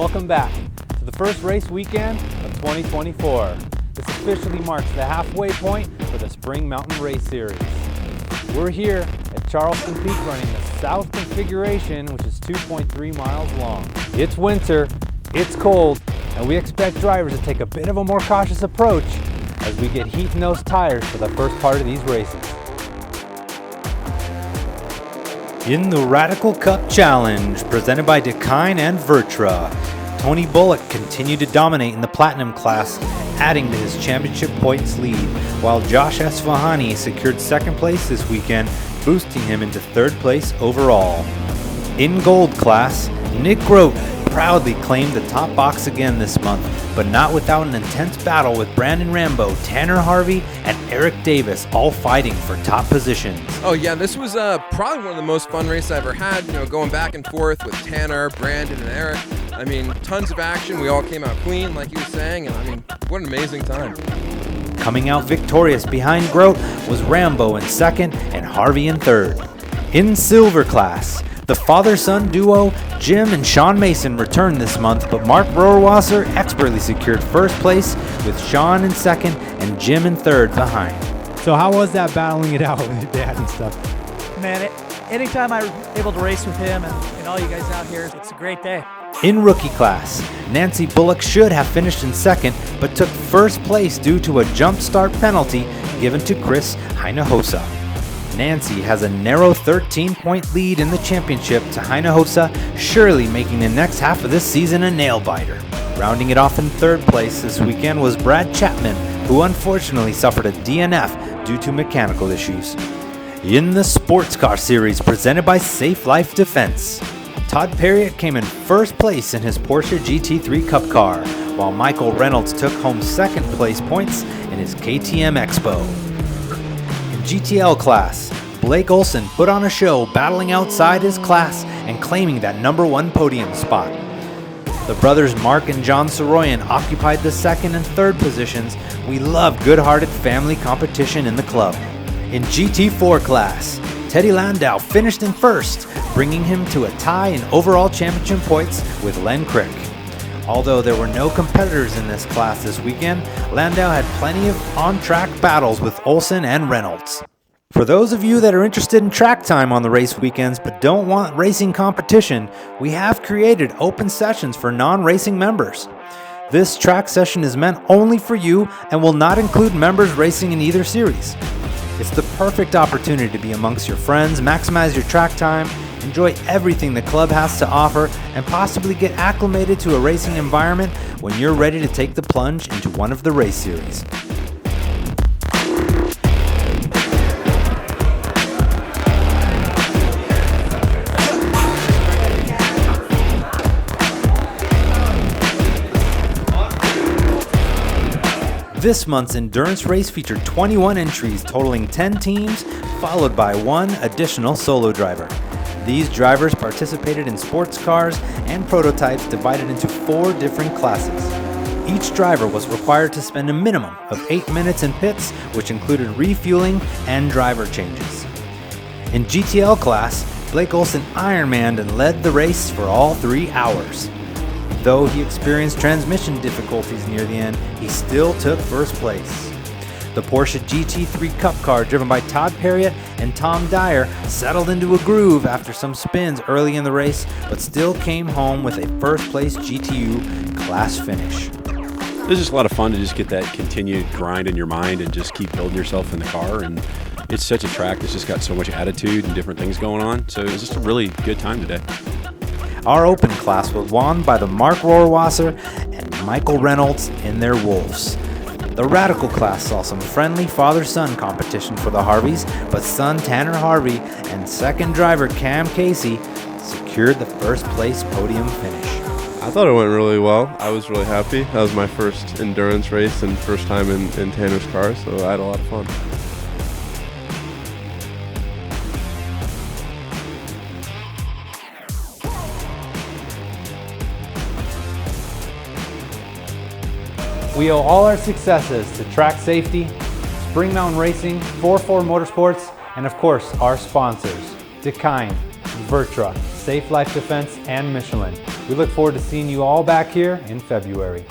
Welcome back to the first race weekend of 2024. This officially marks the halfway point for the Spring Mountain Race Series. We're here at Charleston Peak running the South configuration, which is 2.3 miles long. It's winter, it's cold, and we expect drivers to take a bit of a more cautious approach as we get heat in those tires for the first part of these races. In the Radical Cup Challenge, presented by Dakine and Vertra, Tony Bullock continued to dominate in the Platinum class, adding to his championship points lead, while Josh Esfahani secured second place this weekend, boosting him into third place overall. In Gold class, Nick Grote proudly claimed the top box again this month, but not without an intense battle with Brandon Rambo, Tanner Harvey, and Eric Davis all fighting for top positions. Oh yeah, this was probably one of the most fun races I ever had, going back and forth with Tanner, Brandon, and Eric. I mean, tons of action. We all came out clean, like you were saying, and I mean, what an amazing time. Coming out victorious behind Grote was Rambo in second and Harvey in third. In Silver class, the father-son duo Jim and Sean Mason returned this month, but Mark Rohrwasser expertly secured first place with Sean in second and Jim in third behind. So how was that battling it out with your dad and stuff? Man, anytime I'm able to race with him and all you guys out here, it's a great day. In rookie class, Nancy Bullock should have finished in second, but took first place due to a jump start penalty given to Chris Hinojosa. Nancy has a narrow 13-point lead in the championship to Hinojosa, surely making the next half of this season a nail-biter. Rounding it off in third place this weekend was Brad Chapman, who unfortunately suffered a DNF due to mechanical issues. In the SportCar Series presented by Safe Life Defense, Todd Perriott came in first place in his Porsche GT3 Cup car, while Michael Reynolds took home second place points in his KTM Expo. In GTL class, Blake Olson put on a show battling outside his class and claiming that number one podium spot. The brothers Mark and John Soroyan occupied the second and third positions. We love good-hearted family competition in the club. In GT4 class, Teddy Landau finished in first, bringing him to a tie in overall championship points with Len Crick. Although there were no competitors in this class this weekend, Landau had plenty of on-track battles with Olsen and Reynolds. For those of you that are interested in track time on the race weekends but don't want racing competition, we have created open sessions for non-racing members. This track session is meant only for you and will not include members racing in either series. It's the perfect opportunity to be amongst your friends, maximize your track time, enjoy everything the club has to offer, and possibly get acclimated to a racing environment when you're ready to take the plunge into one of the race series. This month's endurance race featured 21 entries totaling 10 teams, followed by one additional solo driver. These drivers participated in sports cars and prototypes divided into 4 different classes. Each driver was required to spend a minimum of 8 minutes in pits, which included refueling and driver changes. In GTL class, Blake Olson Ironmanned and led the race for all 3 hours. Though he experienced transmission difficulties near the end, he still took first place. The Porsche GT3 Cup car driven by Todd Perriott and Tom Dyer settled into a groove after some spins early in the race, but still came home with a first place GTU class finish. It's just a lot of fun to just get that continued grind in your mind and just keep building yourself in the car. And it's such a track that's just got so much attitude and different things going on. So it was just a really good time today. Our open class was won by the Mark Rohrwasser and Michael Reynolds in their Wolves. The Radical class saw some friendly father-son competition for the Harveys, but son Tanner Harvey and second driver Cam Casey secured the first place podium finish. I thought it went really well. I was really happy. That was my first endurance race and first time in Tanner's car, so I had a lot of fun. We owe all our successes to Track Safety, Spring Mountain Racing, 4-4 Motorsports, and of course our sponsors, Dakine, Vertra, Safe Life Defense, and Michelin. We look forward to seeing you all back here in February.